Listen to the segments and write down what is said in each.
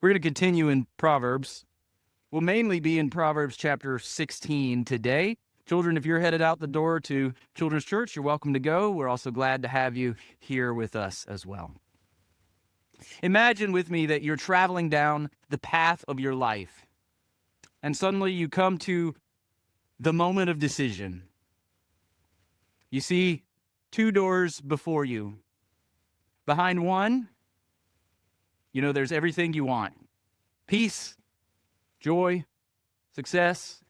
We're going to continue in Proverbs. We'll mainly be in Proverbs chapter 16 today. Children, if you're headed out the door to Children's Church, you're welcome to go. We're also glad to have you here with us as well. Imagine with me that you're traveling down the path of your life, and suddenly you come to the moment of decision. You see two doors before you. Behind one, there's everything you want. Peace, joy, success.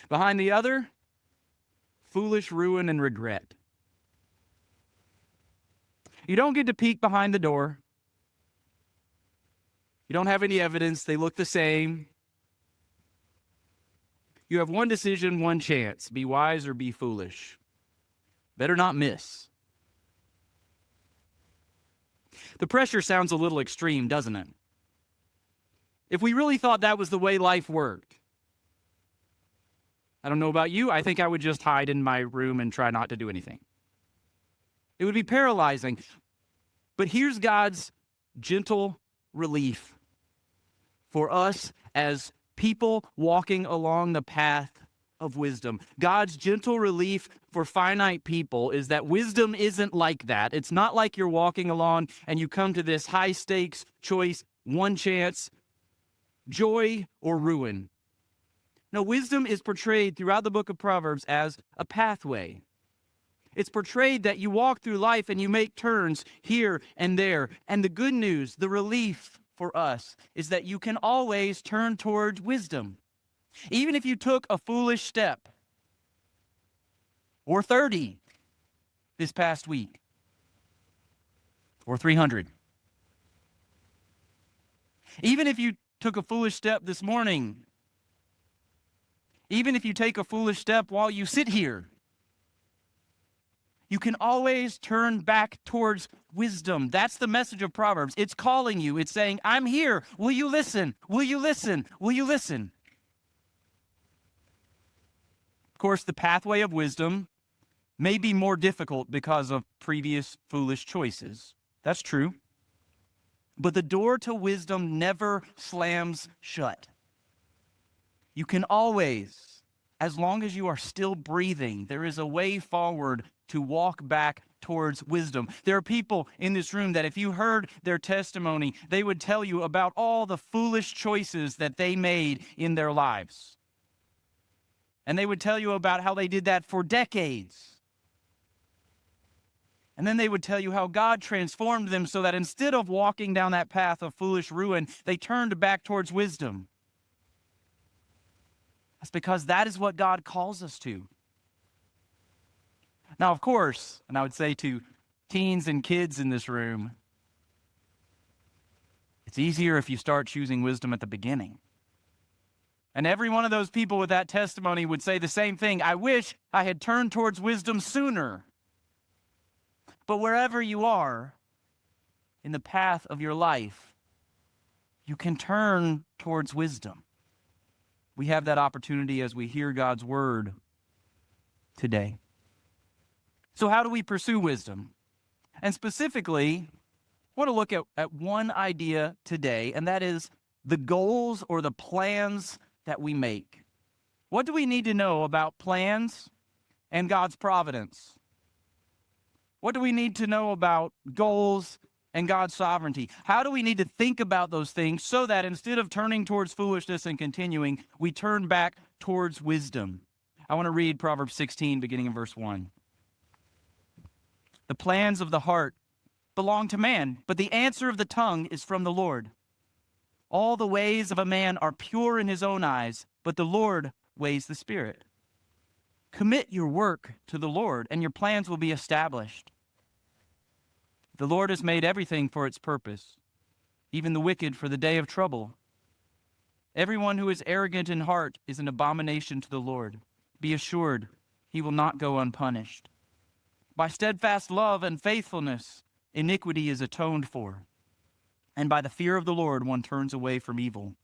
Behind the other, foolish ruin and regret. You don't get to peek behind the door. You don't have any evidence. They look the same. You have one decision, one chance. Be wise or be foolish. Better not miss. The pressure sounds a little extreme, doesn't it? If we really thought that was the way life worked, I don't know about you, I think I would just hide in my room and try not to do anything. It would be paralyzing. But here's God's gentle relief for us as people walking along the path of wisdom. God's gentle relief for finite people is that wisdom isn't like that. It's not like you're walking along and you come to this high stakes choice, one chance, joy or ruin. No, wisdom is portrayed throughout the book of Proverbs as a pathway. It's portrayed that you walk through life and you make turns here and there. And the good news, the relief for us, is that you can always turn towards wisdom. Even if you took a foolish step, or 30 this past week, or 300. Even if you took a foolish step this morning, even if you take a foolish step while you sit here, you can always turn back towards wisdom. That's the message of Proverbs. It's calling you. It's saying, I'm here. Will you listen? Will you listen? Will you listen? Of course, the pathway of wisdom may be more difficult because of previous foolish choices. That's true. But the door to wisdom never slams shut. You can always, as long as you are still breathing, there is a way forward to walk back towards wisdom. There are people in this room that if you heard their testimony, they would tell you about all the foolish choices that they made in their lives. And they would tell you about how they did that for decades. And then they would tell you how God transformed them so that instead of walking down that path of foolish ruin, they turned back towards wisdom. That's because that is what God calls us to. Now, of course, and I would say to teens and kids in this room, it's easier if you start choosing wisdom at the beginning. And every one of those people with that testimony would say the same thing. I wish I had turned towards wisdom sooner. But wherever you are in the path of your life, you can turn towards wisdom. We have that opportunity as we hear God's word today. So how do we pursue wisdom? And specifically, I want to look at one idea today, and that is the goals or the plans that we make. What do we need to know about plans and God's providence? What do we need to know about goals and God's sovereignty? How do we need to think about those things so that instead of turning towards foolishness and continuing, we turn back towards wisdom? I want to read Proverbs 16, beginning in verse 1. The plans of the heart belong to man, but the answer of the tongue is from the Lord. All the ways of a man are pure in his own eyes, but the Lord weighs the spirit. Commit your work to the Lord, and your plans will be established. The Lord has made everything for its purpose, even the wicked for the day of trouble. Everyone who is arrogant in heart is an abomination to the Lord. Be assured, he will not go unpunished. By steadfast love and faithfulness, iniquity is atoned for, and by the fear of the Lord one turns away from evil.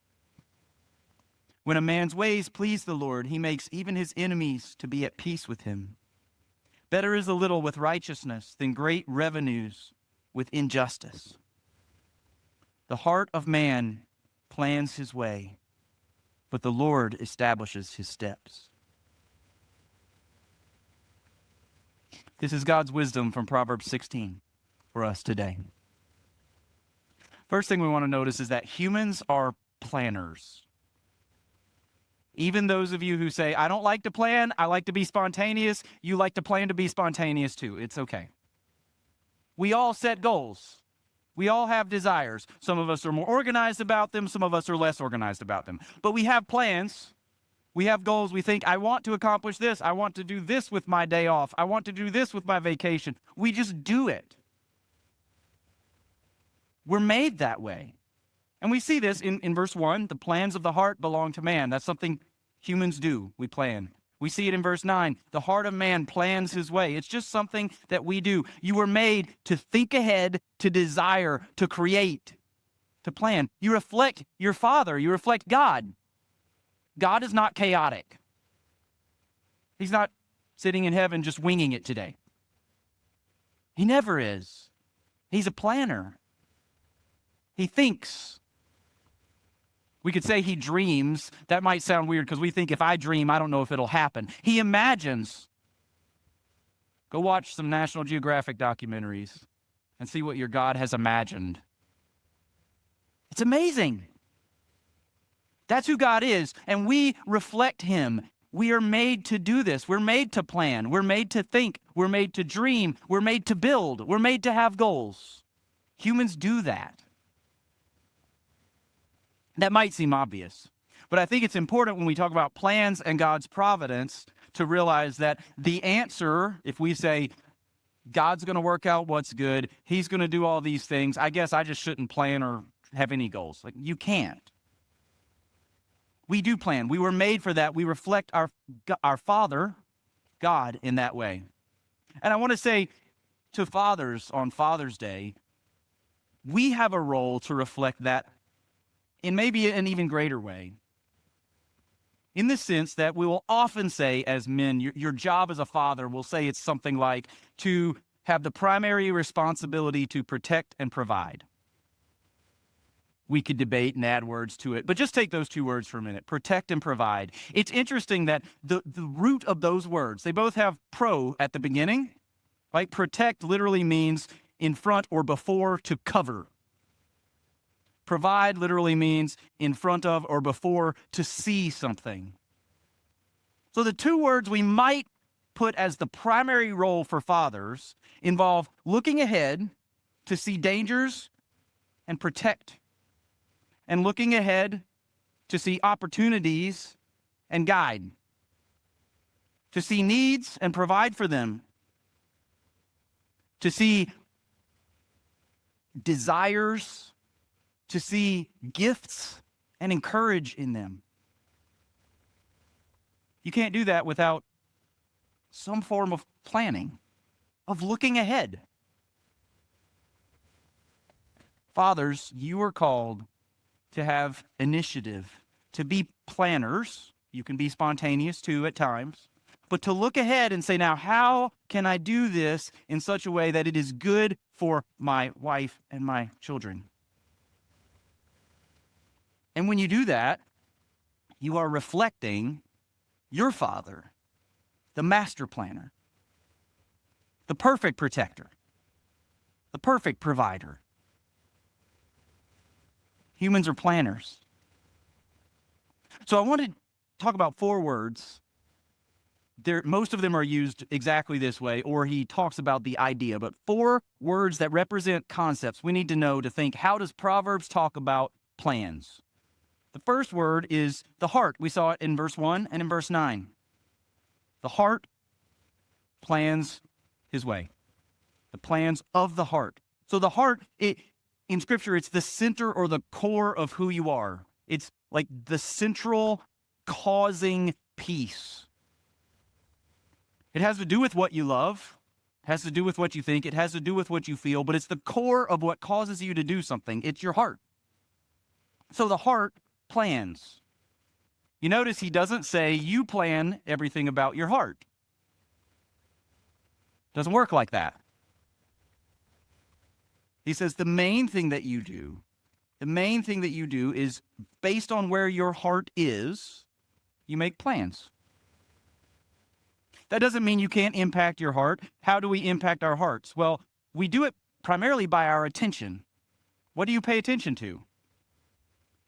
When a man's ways please the Lord, he makes even his enemies to be at peace with him. Better is a little with righteousness than great revenues with injustice. The heart of man plans his way, but the Lord establishes his steps. This is God's wisdom from Proverbs 16 for us today. First thing we want to notice is that humans are planners. Even those of you who say, I don't like to plan, I like to be spontaneous, you like to plan to be spontaneous too. It's okay. We all set goals. We all have desires. Some of us are more organized about them, some of us are less organized about them. But we have plans. We have goals. We think, I want to accomplish this. I want to do this with my day off. I want to do this with my vacation. We just do it. We're made that way. And we see this in verse 1. The plans of the heart belong to man. That's something humans do. We plan. We see it in verse 9. The heart of man plans his way. It's just something that we do. You were made to think ahead, to desire, to create, to plan. You reflect your Father. You reflect God. God is not chaotic. He's not sitting in heaven just winging it today. He never is. He's a planner. He thinks. We could say he dreams. That might sound weird because we think if I dream, I don't know if it'll happen. He imagines. Go watch some National Geographic documentaries and see what your God has imagined. It's amazing. That's who God is, and we reflect him. We are made to do this. We're made to plan. We're made to think. We're made to dream. We're made to build. We're made to have goals. Humans do that. That might seem obvious, but I think it's important when we talk about plans and God's providence to realize that the answer, if we say, God's going to work out what's good, he's going to do all these things, I guess I just shouldn't plan or have any goals. Like, you can't. We do plan. We were made for that. We reflect our Father, God, in that way. And I want to say to fathers on Father's Day, we have a role to reflect that in maybe an even greater way. In the sense that we will often say as men, your job as a father, will say it's something like to have the primary responsibility to protect and provide. We could debate and add words to it, but just take those two words for a minute, protect and provide. It's interesting that the root of those words, they both have pro at the beginning, right? Protect literally means in front or before, to cover. Provide literally means in front of or before, to see something. So the two words we might put as the primary role for fathers involve looking ahead to see dangers and protect, and looking ahead to see opportunities and guide, to see needs and provide for them, to see desires, to see gifts and encourage in them. You can't do that without some form of planning, of looking ahead. Fathers, you are called to have initiative, to be planners. You can be spontaneous too at times, but to look ahead and say, now, how can I do this in such a way that it is good for my wife and my children? And when you do that, you are reflecting your Father, the master planner, the perfect protector, the perfect provider. Humans are planners. So I want to talk about 4 words. Most of them are used exactly this way, or he talks about the idea, but 4 words that represent concepts we need to know to think, how does Proverbs talk about plans? The first word is the heart. We saw it in verse 1 and in verse 9. The heart plans his way. The plans of the heart. So the heart, in Scripture, it's the center or the core of who you are. It's like the central causing piece. It has to do with what you love. It has to do with what you think. It has to do with what you feel. But it's the core of what causes you to do something. It's your heart. So the heart plans. You notice he doesn't say you plan everything about your heart. Doesn't work like that. He says the main thing that you do, the main thing that you do is based on where your heart is, you make plans. That doesn't mean you can't impact your heart. How do we impact our hearts? Well, we do it primarily by our attention. What do you pay attention to?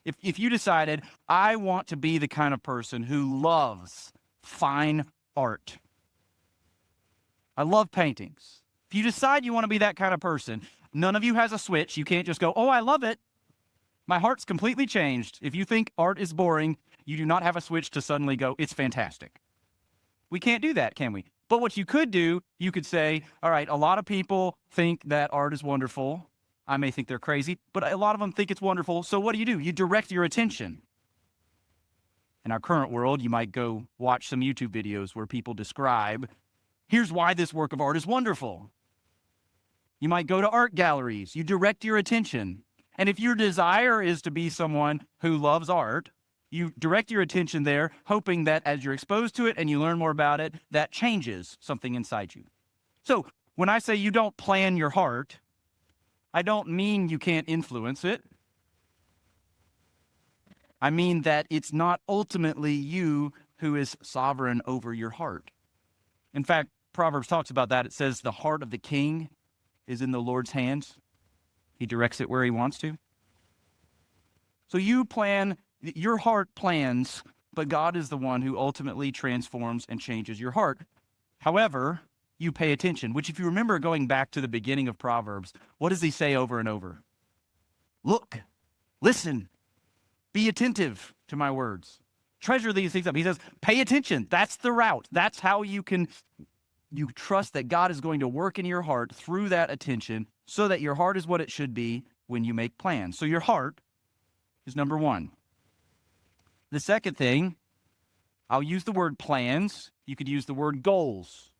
If you decided, I want to be the kind of person who loves fine art. I love paintings. If you decide you want to be that kind of person, none of you has a switch. You can't just go, oh, I love it. My heart's completely changed. If you think art is boring, you do not have a switch to suddenly go, it's fantastic. We can't do that, can we? But what you could do, you could say, all right, a lot of people think that art is wonderful. I may think they're crazy, but a lot of them think it's wonderful. So what do? You direct your attention. In our current world, you might go watch some YouTube videos where people describe, here's why this work of art is wonderful. You might go to art galleries. You direct your attention. And if your desire is to be someone who loves art, you direct your attention there, hoping that as you're exposed to it and you learn more about it, that changes something inside you. So when I say you don't plan your heart, I don't mean you can't influence it. I mean that it's not ultimately you who is sovereign over your heart. In fact, Proverbs talks about that. It says the heart of the king is in the Lord's hands. He directs it where he wants to. So you plan, your heart plans, but God is the one who ultimately transforms and changes your heart. However, you pay attention, which if you remember going back to the beginning of Proverbs, what does he say over and over? Look, listen, be attentive to my words. Treasure these things up. He says, pay attention. That's the route. That's how you trust that God is going to work in your heart through that attention so that your heart is what it should be when you make plans. So your heart is number one. The second thing, I'll use the word plans. You could use the word goals.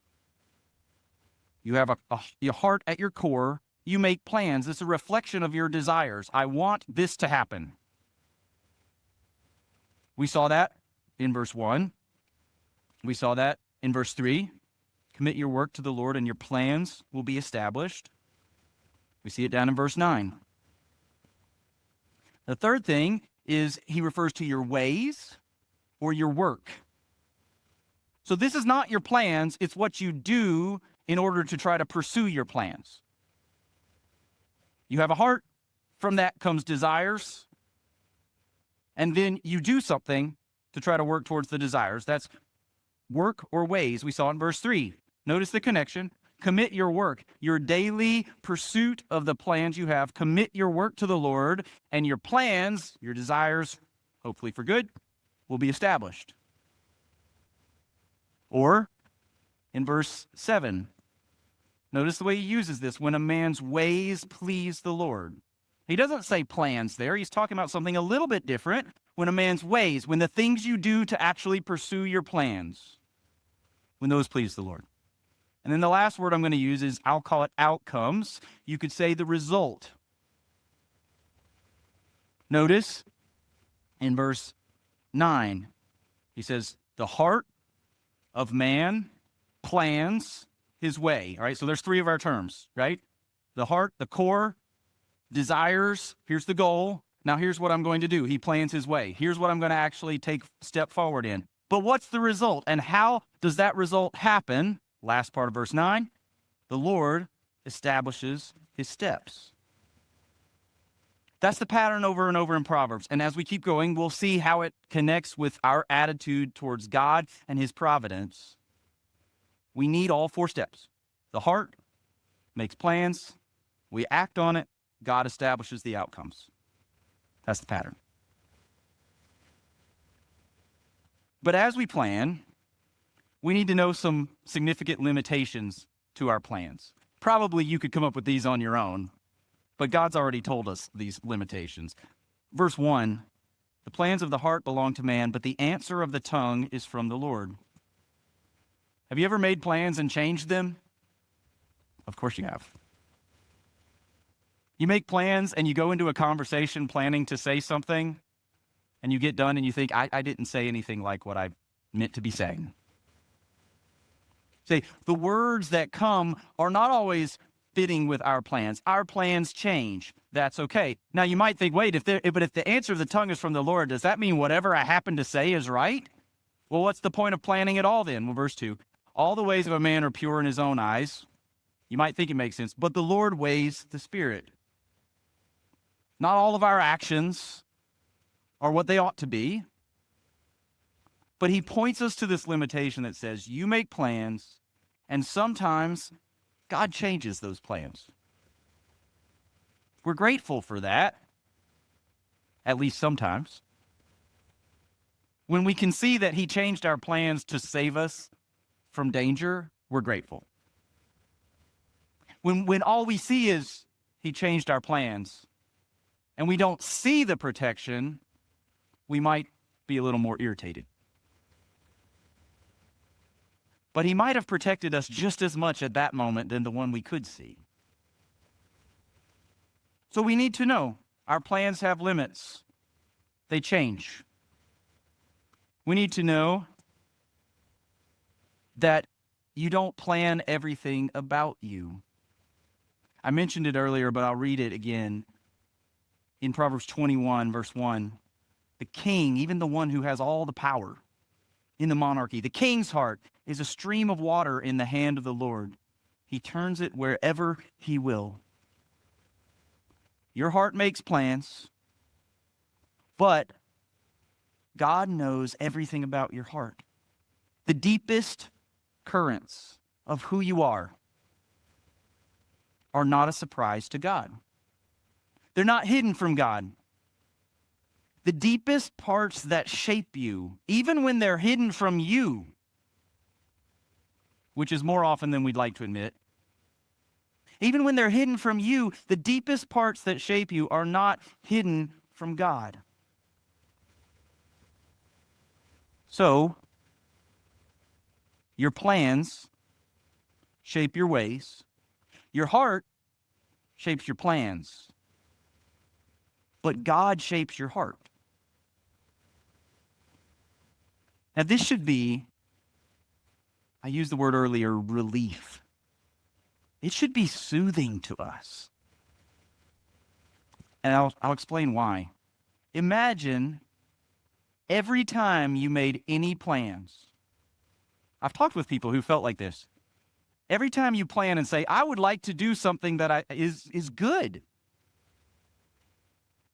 You have your heart at your core. You make plans. It's a reflection of your desires. I want this to happen. We saw that in verse 1. We saw that in verse 3. Commit your work to the Lord and your plans will be established. We see it down in verse 9. The third thing is he refers to your ways or your work. So this is not your plans. It's what you do in order to try to pursue your plans. You have a heart. From that comes desires. And then you do something to try to work towards the desires. That's work or ways. We saw in verse 3. Notice the connection. Commit your work, your daily pursuit of the plans you have. Commit your work to the Lord, and your plans, your desires, hopefully for good, will be established. Or in verse 7, notice the way he uses this. When a man's ways please the Lord. He doesn't say plans there. He's talking about something a little bit different. When a man's ways, when the things you do to actually pursue your plans, when those please the Lord. And then the last word I'm going to use is, I'll call it outcomes. You could say the result. Notice in verse 9, he says, the heart of man plans his way. All right, so there's three of our terms, right? The heart, the core, desires, here's the goal. Now here's what I'm going to do. He plans his way. Here's what I'm going to actually take step forward in. But what's the result? And how does that result happen? Last part of verse 9, the Lord establishes his steps. That's the pattern over and over in Proverbs. And as we keep going, we'll see how it connects with our attitude towards God and his providence. We need all four steps. The heart makes plans. We act on it. God establishes the outcomes. That's the pattern. But as we plan, we need to know some significant limitations to our plans. Probably you could come up with these on your own, but God's already told us these limitations. Verse 1, the plans of the heart belong to man, but the answer of the tongue is from the Lord. Have you ever made plans and changed them? Of course you have. You make plans and you go into a conversation planning to say something, and you get done and you think, I didn't say anything like what I meant to be saying. See, the words that come are not always fitting with our plans. Our plans change. That's okay. Now you might think, wait, if the answer of the tongue is from the Lord, does that mean whatever I happen to say is right? Well, what's the point of planning at all then? Well, verse 2, all the ways of a man are pure in his own eyes. You might think it makes sense, but the Lord weighs the Spirit. Not all of our actions are what they ought to be, but he points us to this limitation that says you make plans, and sometimes God changes those plans. We're grateful for that, at least sometimes. When we can see that he changed our plans to save us from danger, we're grateful. When all we see is he changed our plans and we don't see the protection, we might be a little more irritated. But he might have protected us just as much at that moment than the one we could see. So we need to know our plans have limits. They change. We need to know that you don't plan everything about you. I mentioned it earlier, but I'll read it again. In Proverbs 21, verse 1, the king, even the one who has all the power in the monarchy, the king's heart is a stream of water in the hand of the Lord. He turns it wherever he will. Your heart makes plans, but God knows everything about your heart. The deepest currents of who you are not a surprise to God. They're not hidden from God. The deepest parts that shape you, even when they're hidden from you, which is more often than we'd like to admit, even when they're hidden from you, the deepest parts that shape you are not hidden from God. So, your plans shape your ways. Your heart shapes your plans. But God shapes your heart. Now, this should be, I used the word earlier, relief. It should be soothing to us. And I'll explain why. Imagine every time you made any plans. I've talked with people who felt like this. Every time you plan and say, I would like to do something that is good.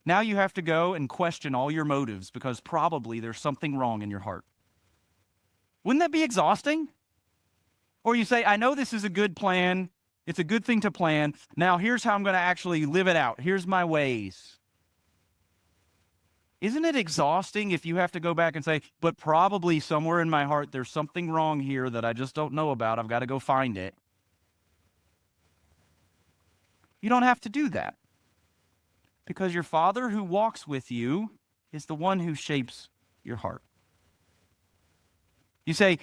Now you have to go and question all your motives because probably there's something wrong in your heart. Wouldn't that be exhausting? Or you say, I know this is a good plan. It's a good thing to plan. Now here's how I'm going to actually live it out. Here's my ways. Isn't it exhausting if you have to go back and say, but probably somewhere in my heart there's something wrong here that I just don't know about. I've got to go find it. You don't have to do that. Because your Father who walks with you is the one who shapes your heart. You say,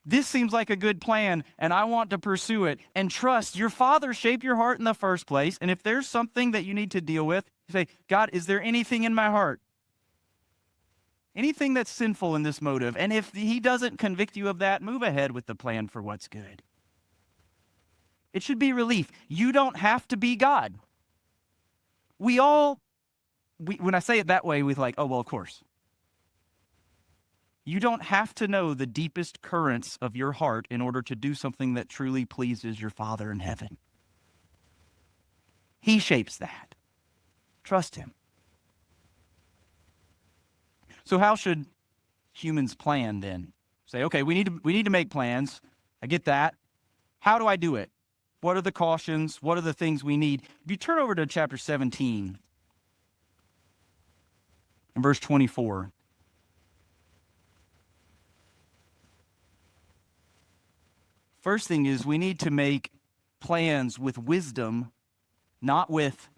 this seems like a good plan, and I want to pursue it. And trust your Father shaped your heart in the first place. And if there's something that you need to deal with, you say, God, is there anything in my heart? Anything that's sinful in this motive? And if he doesn't convict you of that, move ahead with the plan for what's good. It should be relief. You don't have to be God. When I say it that way, we're like, oh, well, of course. You don't have to know the deepest currents of your heart in order to do something that truly pleases your Father in heaven. He shapes that. Trust him. So how should humans plan then? Say, okay, we need to make plans. I get that. How do I do it? What are the cautions? What are the things we need? If you turn over to chapter 17 and verse 24. First thing is we need to make plans with wisdom, not with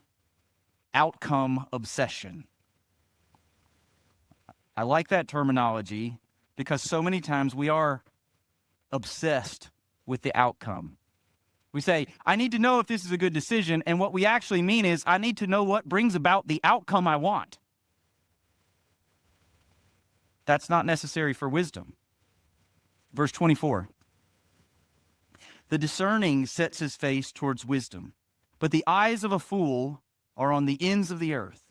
outcome obsession. I like that terminology because so many times we are obsessed with the outcome. We say, I need to know if this is a good decision, and what we actually mean is I need to know what brings about the outcome I want. That's not necessary for wisdom. Verse 24. The discerning sets his face towards wisdom, but the eyes of a fool are on the ends of the earth.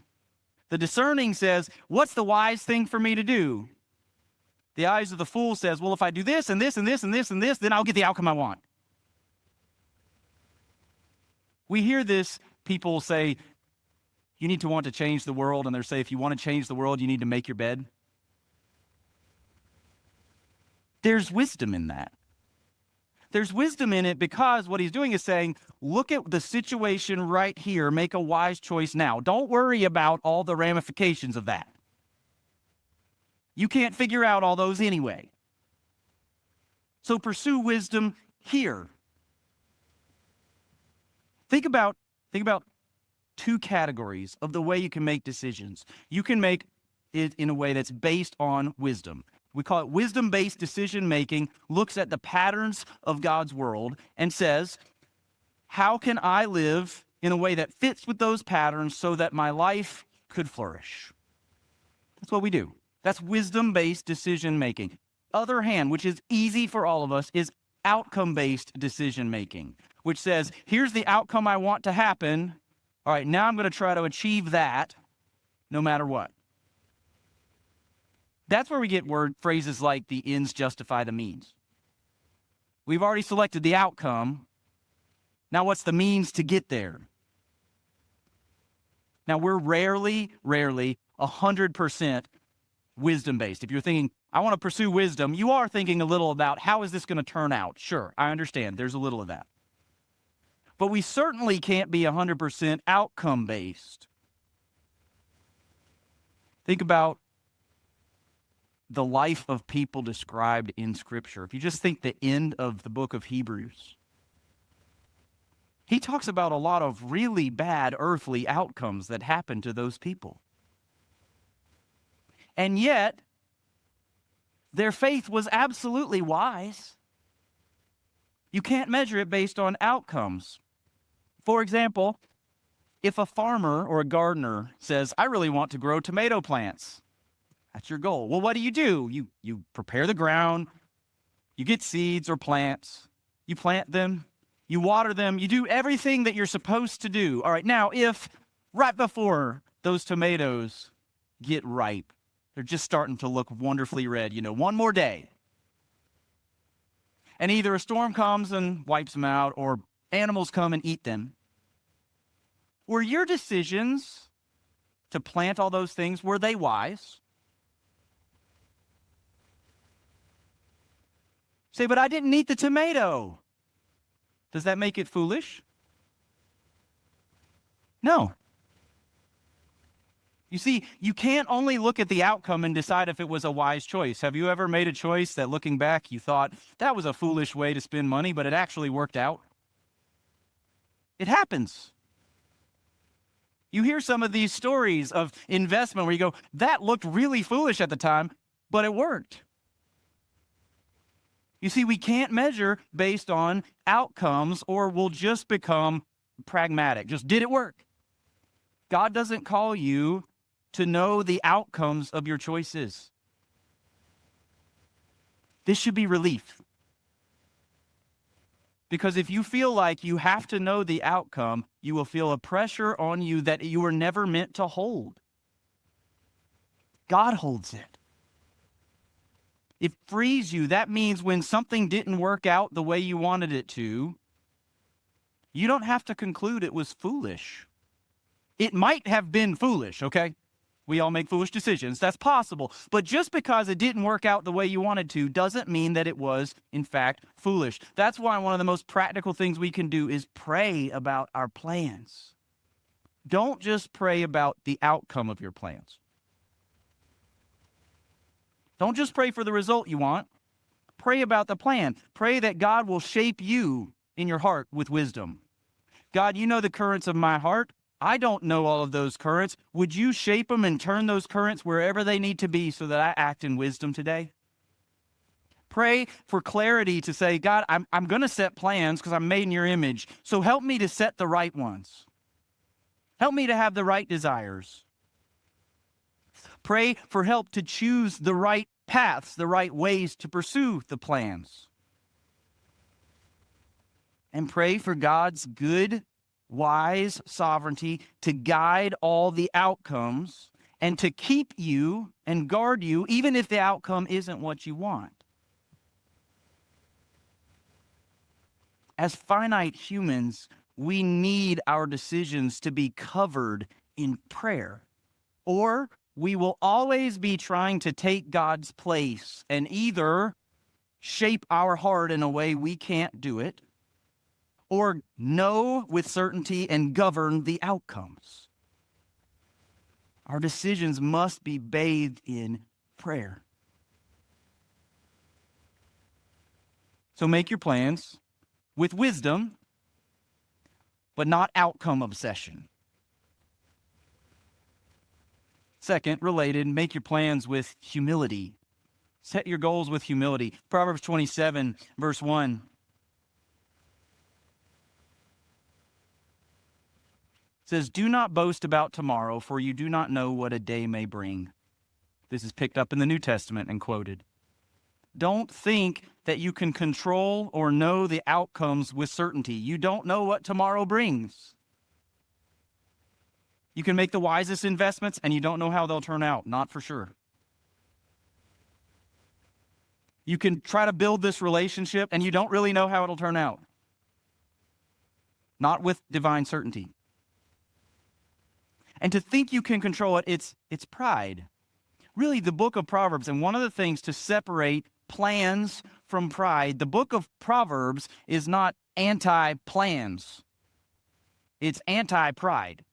The discerning says, what's the wise thing for me to do? The eyes of the fool says, well, if I do this and this and this and this and this, then I'll get the outcome I want. We hear this, people say, you need to want to change the world, and they say, if you want to change the world, you need to make your bed. There's wisdom in that. There's wisdom in it because what he's doing is saying, look at the situation right here, make a wise choice now. Don't worry about all the ramifications of that. You can't figure out all those anyway. So pursue wisdom here. Think about two categories of the way you can make decisions. You can make it in a way that's based on wisdom. We call it wisdom-based decision-making, looks at the patterns of God's world and says, how can I live in a way that fits with those patterns so that my life could flourish? That's what we do. That's wisdom-based decision-making. Other hand, which is easy for all of us, is outcome-based decision-making, which says, here's the outcome I want to happen. All right, now I'm going to try to achieve that no matter what. That's where we get phrases like the ends justify the means. We've already selected the outcome. Now what's the means to get there? Now we're rarely 100% wisdom-based. If you're thinking, I want to pursue wisdom, you are thinking a little about how is this going to turn out? Sure, I understand. There's a little of that. But we certainly can't be 100% outcome-based. Think about the life of people described in Scripture. If you just think the end of the book of Hebrews, he talks about a lot of really bad earthly outcomes that happened to those people. And yet, their faith was absolutely wise. You can't measure it based on outcomes. For example, if a farmer or a gardener says, I really want to grow tomato plants, that's your goal. Well, what do? You prepare the ground, you get seeds or plants, you plant them, you water them, you do everything that you're supposed to do. All right, now if right before those tomatoes get ripe, they're just starting to look wonderfully red, one more day, and either a storm comes and wipes them out or animals come and eat them, were your decisions to plant all those things, were they wise? Say, but I didn't eat the tomato. Does that make it foolish? No. You see, you can't only look at the outcome and decide if it was a wise choice. Have you ever made a choice that looking back you thought, that was a foolish way to spend money, but it actually worked out? It happens. You hear some of these stories of investment where you go, that looked really foolish at the time, but it worked. You see, we can't measure based on outcomes or we'll just become pragmatic. Just did it work? God doesn't call you to know the outcomes of your choices. This should be relief. Because if you feel like you have to know the outcome, you will feel a pressure on you that you were never meant to hold. God holds it. It frees you. That means when something didn't work out the way you wanted it to, you don't have to conclude it was foolish. It might have been foolish, okay? We all make foolish decisions. That's possible. But just because it didn't work out the way you wanted to doesn't mean that it was, in fact, foolish. That's why one of the most practical things we can do is pray about our plans. Don't just pray about the outcome of your plans. Don't just pray for the result you want. Pray about the plan. Pray that God will shape you in your heart with wisdom. God, you know the currents of my heart. I don't know all of those currents. Would you shape them and turn those currents wherever they need to be so that I act in wisdom today? Pray for clarity to say, God, I'm going to set plans because I'm made in your image. So help me to set the right ones. Help me to have the right desires. Pray for help to choose the right paths, the right ways to pursue the plans. and pray for God's good, wise sovereignty to guide all the outcomes and to keep you and guard you, even if the outcome isn't what you want. As finite humans, we need our decisions to be covered in prayer, or we will always be trying to take God's place and either shape our heart in a way we can't do it, or know with certainty and govern the outcomes. Our decisions must be bathed in prayer. So make your plans with wisdom, but not outcome obsession. Second, related, make your plans with humility. Set your goals with humility. Proverbs 27, verse 1. Says, "Do not boast about tomorrow, for you do not know what a day may bring." This is picked up in the New Testament and quoted. Don't think that you can control or know the outcomes with certainty. You don't know what tomorrow brings. You can make the wisest investments and you don't know how they'll turn out, not for sure. You can try to build this relationship and you don't really know how it'll turn out, not with divine certainty. And to think you can control it, it's pride. Really, the book of Proverbs, and one of the things to separate plans from pride, the book of Proverbs is not anti-plans. It's anti-pride.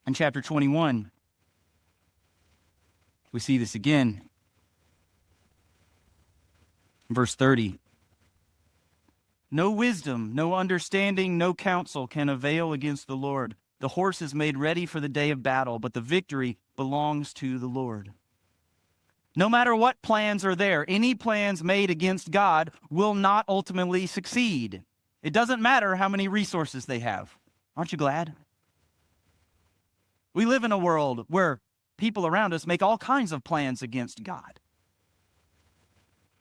In chapter 21, we see this again. Verse 30. No wisdom, no understanding, no counsel can avail against the Lord. The horse is made ready for the day of battle, but the victory belongs to the Lord. No matter what plans are there, any plans made against God will not ultimately succeed. It doesn't matter how many resources they have. Aren't you glad? We live in a world where people around us make all kinds of plans against God.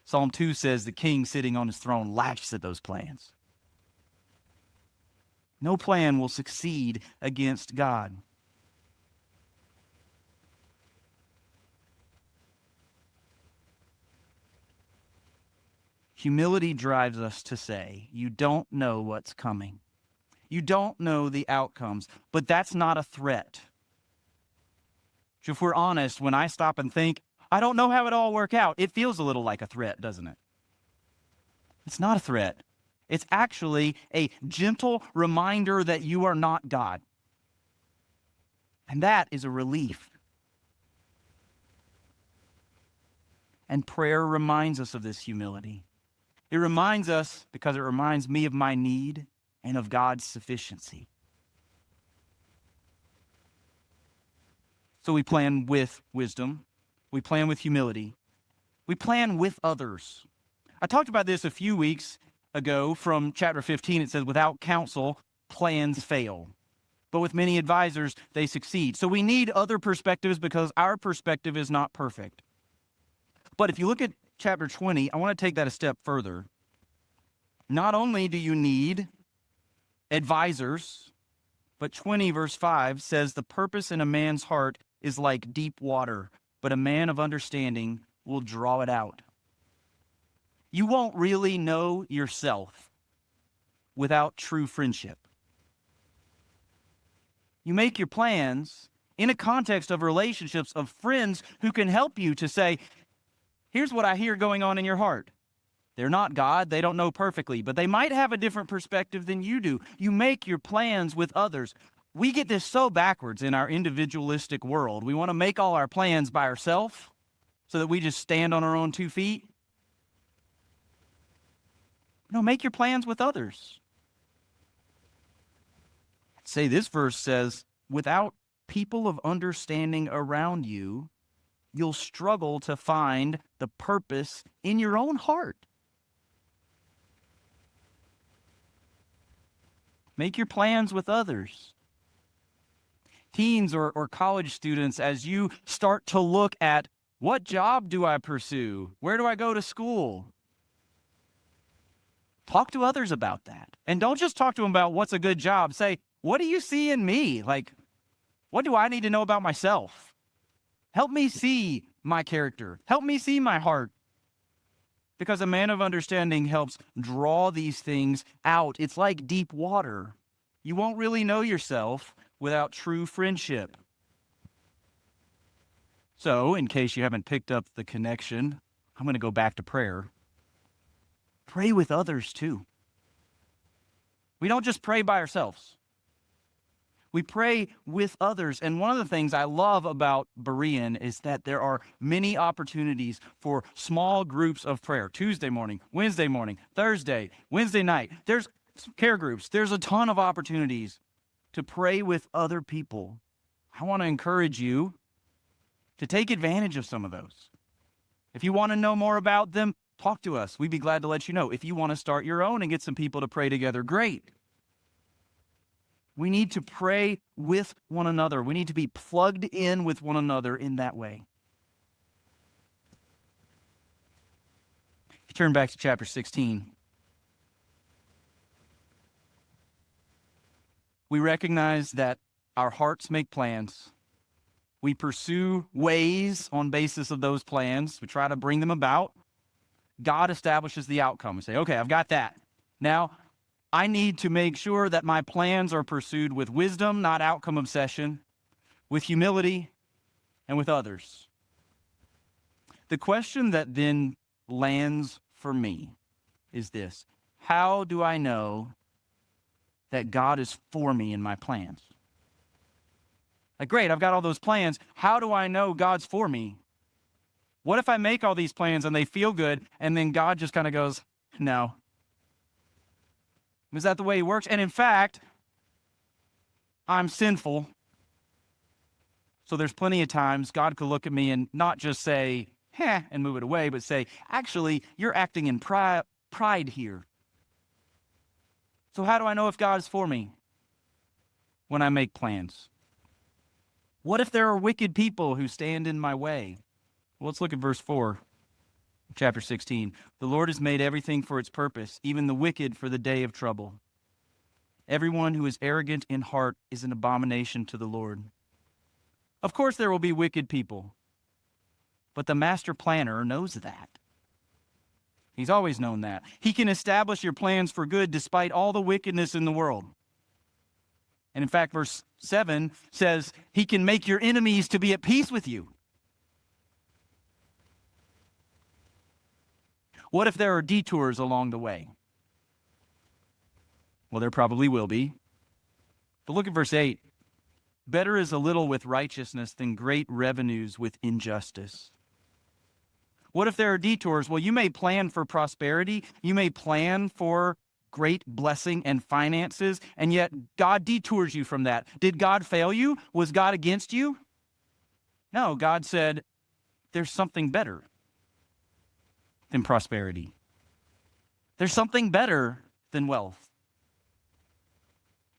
Psalm 2 says the king sitting on his throne laughs at those plans. No plan will succeed against God. Humility drives us to say, you don't know what's coming. You don't know the outcomes, but that's not a threat. So if we're honest, when I stop and think, I don't know how it all work out, it feels a little like a threat, doesn't it? It's not a threat. It's actually a gentle reminder that you are not God. And that is a relief. And prayer reminds us of this humility. It reminds us because it reminds me of my need and of God's sufficiency. So we plan with wisdom. We plan with humility. We plan with others. I talked about this a few weeks ago from chapter 15. It says, without counsel, plans fail. But with many advisors, they succeed. So we need other perspectives because our perspective is not perfect. But if you look at chapter 20, I want to take that a step further. Not only do you need advisors, but 20 verse 5 says, the purpose in a man's heart is like deep water, but a man of understanding will draw it out. You won't really know yourself without true friendship. You make your plans in a context of relationships of friends who can help you to say, here's what I hear going on in your heart. They're not God, they don't know perfectly, but they might have a different perspective than you do. You make your plans with others. We get this so backwards in our individualistic world. We want to make all our plans by ourselves so that we just stand on our own 2 feet. No, make your plans with others. Say this verse says, without people of understanding around you, you'll struggle to find the purpose in your own heart. Make your plans with others. Teens or college students, as you start to look at What job do I pursue? Where do I go to school? Talk to others about that. And don't just talk to them about what's a good job. Say, what do you see in me? Like, what do I need to know about myself? Help me see my character. Help me see my heart. Because a man of understanding helps draw these things out. It's like deep water. You won't really know yourself without true friendship. So, in case you haven't picked up the connection, I'm going to go back to prayer. Pray with others too. We don't just pray by ourselves. We pray with others. And one of the things I love about Berean is that there are many opportunities for small groups of prayer. Tuesday morning, Wednesday morning, Thursday, Wednesday night. There's care groups. There's a ton of opportunities to pray with other people. I want to encourage you to take advantage of some of those. If you want to know more about them, talk to us. We'd be glad to let you know. If you want to start your own and get some people to pray together, great. We need to pray with one another. We need to be plugged in with one another in that way. If you turn back to chapter 16, we recognize that our hearts make plans. We pursue ways on basis of those plans. We try to bring them about. God establishes the outcome. We say, okay, I've got that. Now, I need to make sure that my plans are pursued with wisdom, not outcome obsession, with humility, and with others. The question that then lands for me is this: how do I know that God is for me in my plans? Like, great, I've got all those plans. How do I know God's for me? What if I make all these plans and they feel good, and then God just kind of goes, no? Is that the way he works? And in fact, I'm sinful. So there's plenty of times God could look at me and not just say, heh, and move it away, but say, actually, you're acting in pride here. So how do I know if God is for me when I make plans? What if there are wicked people who stand in my way? Well, let's look at verse 4, chapter 16. The Lord has made everything for its purpose, even the wicked for the day of trouble. Everyone who is arrogant in heart is an abomination to the Lord. Of course there will be wicked people, but the master planner knows that. He's always known that. He can establish your plans for good despite all the wickedness in the world. And in fact, verse 7 says, he can make your enemies to be at peace with you. What if there are detours along the way? Well, there probably will be. But look at verse 8. Better is a little with righteousness than great revenues with injustice. What if there are detours? Well, you may plan for prosperity. You may plan for great blessing and finances, and yet God detours you from that. Did God fail you? Was God against you? No, God said, there's something better than prosperity. There's something better than wealth.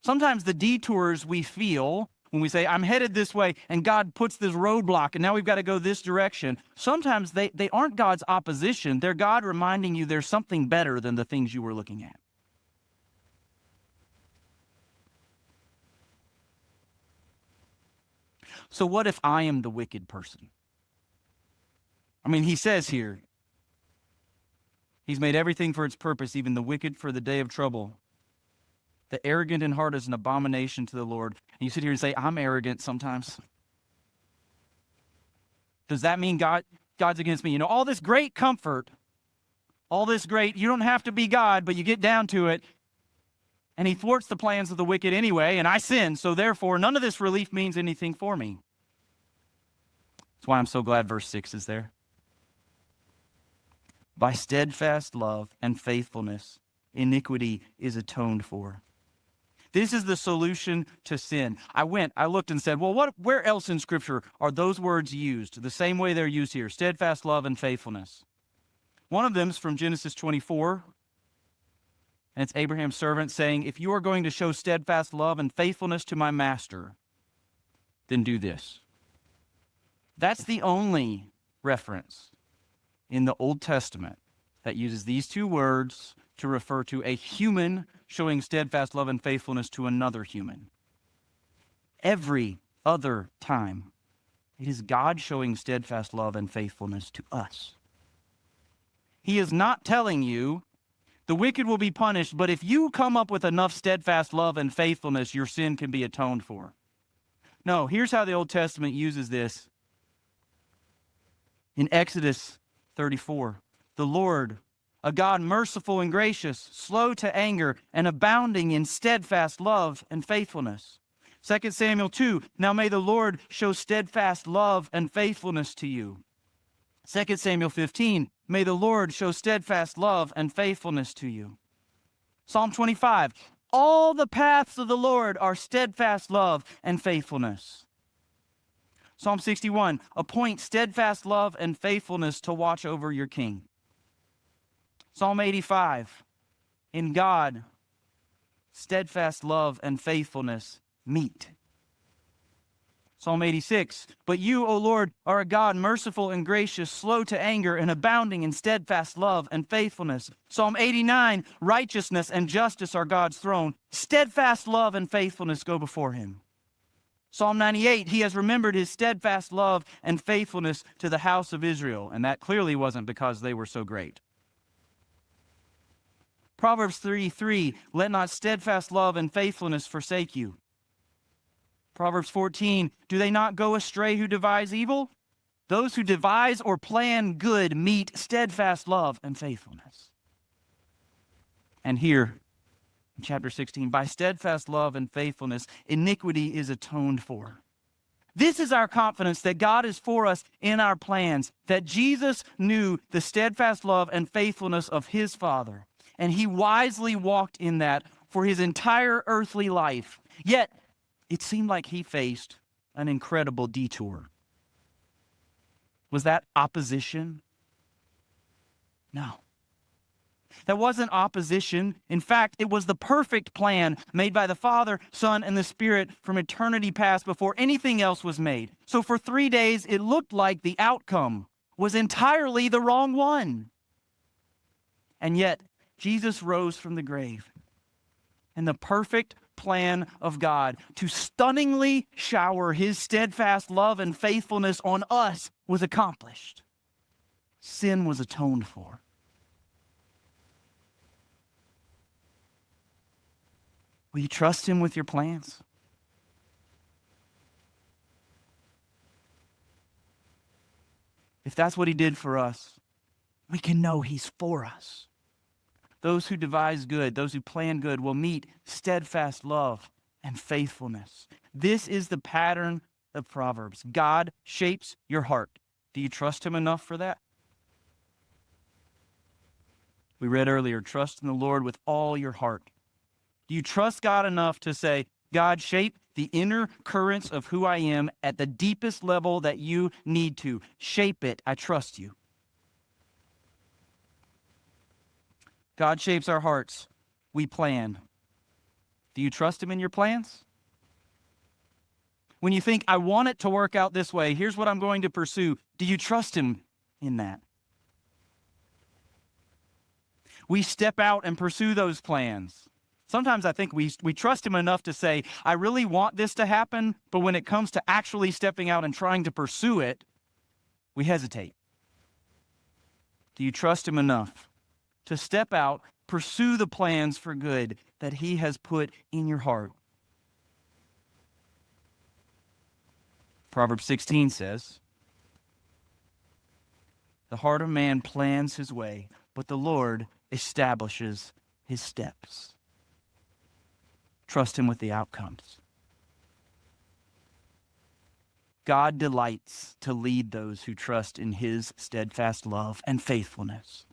Sometimes the detours we feel when we say, I'm headed this way, and God puts this roadblock, and now we've got to go this direction. Sometimes they aren't God's opposition. They're God reminding you there's something better than the things you were looking at. So what if I am the wicked person? I mean, he says here, he's made everything for its purpose, even the wicked for the day of trouble. The arrogant in heart is an abomination to the Lord. And you sit here and say, I'm arrogant sometimes. Does that mean God's against me? You know, all this great comfort, all this great, you don't have to be God, but you get down to it, and he thwarts the plans of the wicked anyway, and I sin, so therefore none of this relief means anything for me. That's why I'm so glad verse 6 is there. By steadfast love and faithfulness, iniquity is atoned for. This is the solution to sin. I looked and said, well, where else in Scripture are those words used the same way they're used here? Steadfast love and faithfulness. One of them is from Genesis 24. And it's Abraham's servant saying, if you are going to show steadfast love and faithfulness to my master, then do this. That's the only reference in the Old Testament that uses these two words to refer to a human showing steadfast love and faithfulness to another human. Every other time, it is God showing steadfast love and faithfulness to us. He is not telling you the wicked will be punished, but if you come up with enough steadfast love and faithfulness, your sin can be atoned for. No, here's how the Old Testament uses this. In Exodus 34, the Lord, a God merciful and gracious, slow to anger, and abounding in steadfast love and faithfulness. 2 Samuel 2, now may the Lord show steadfast love and faithfulness to you. 2 Samuel 15, may the Lord show steadfast love and faithfulness to you. Psalm 25, all the paths of the Lord are steadfast love and faithfulness. Psalm 61, appoint steadfast love and faithfulness to watch over your king. Psalm 85, in God, steadfast love and faithfulness meet. Psalm 86, but you, O Lord, are a God merciful and gracious, slow to anger, and abounding in steadfast love and faithfulness. Psalm 89, righteousness and justice are God's throne. Steadfast love and faithfulness go before him. Psalm 98, he has remembered his steadfast love and faithfulness to the house of Israel, and that clearly wasn't because they were so great. Proverbs 3:3, let not steadfast love and faithfulness forsake you. Proverbs 14, do they not go astray who devise evil? Those who devise or plan good meet steadfast love and faithfulness. And here, in chapter 16, by steadfast love and faithfulness, iniquity is atoned for. This is our confidence that God is for us in our plans, that Jesus knew the steadfast love and faithfulness of his Father, and he wisely walked in that for his entire earthly life. Yet, it seemed like he faced an incredible detour. Was that opposition? No. That wasn't opposition. In fact, it was the perfect plan made by the Father, Son, and the Spirit from eternity past before anything else was made. So for 3 days, it looked like the outcome was entirely the wrong one. And yet, Jesus rose from the grave. And the perfect plan of God to stunningly shower his steadfast love and faithfulness on us was accomplished. Sin was atoned for. Will you trust him with your plans? If that's what he did for us, we can know he's for us. Those who devise good, those who plan good, will meet steadfast love and faithfulness. This is the pattern of Proverbs. God shapes your heart. Do you trust him enough for that? We read earlier, trust in the Lord with all your heart. Do you trust God enough to say, God, shape the inner currents of who I am at the deepest level that you need to? Shape it. I trust you. God shapes our hearts. We plan. Do you trust him in your plans? When you think, I want it to work out this way, here's what I'm going to pursue. Do you trust him in that? We step out and pursue those plans. Sometimes I think we trust him enough to say, I really want this to happen, but when it comes to actually stepping out and trying to pursue it, we hesitate. Do you trust him enough to step out, pursue the plans for good that he has put in your heart? Proverbs 16 says, the heart of man plans his way, but the Lord establishes his steps. Trust him with the outcomes. God delights to lead those who trust in his steadfast love and faithfulness.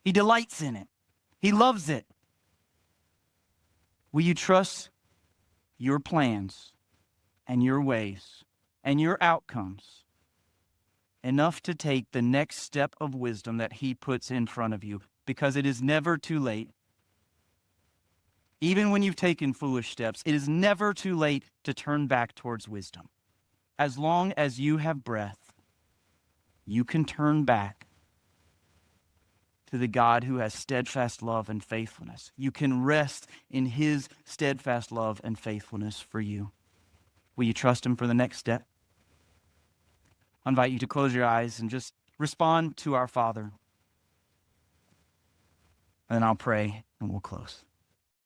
He delights in it. He loves it. Will you trust your plans and your ways and your outcomes enough to take the next step of wisdom that he puts in front of you? Because it is never too late. Even when you've taken foolish steps, it is never too late to turn back towards wisdom. As long as you have breath, you can turn back to the God who has steadfast love and faithfulness. You can rest in his steadfast love and faithfulness for you. Will you trust him for the next step? I invite you to close your eyes and just respond to our Father. And then I'll pray and we'll close.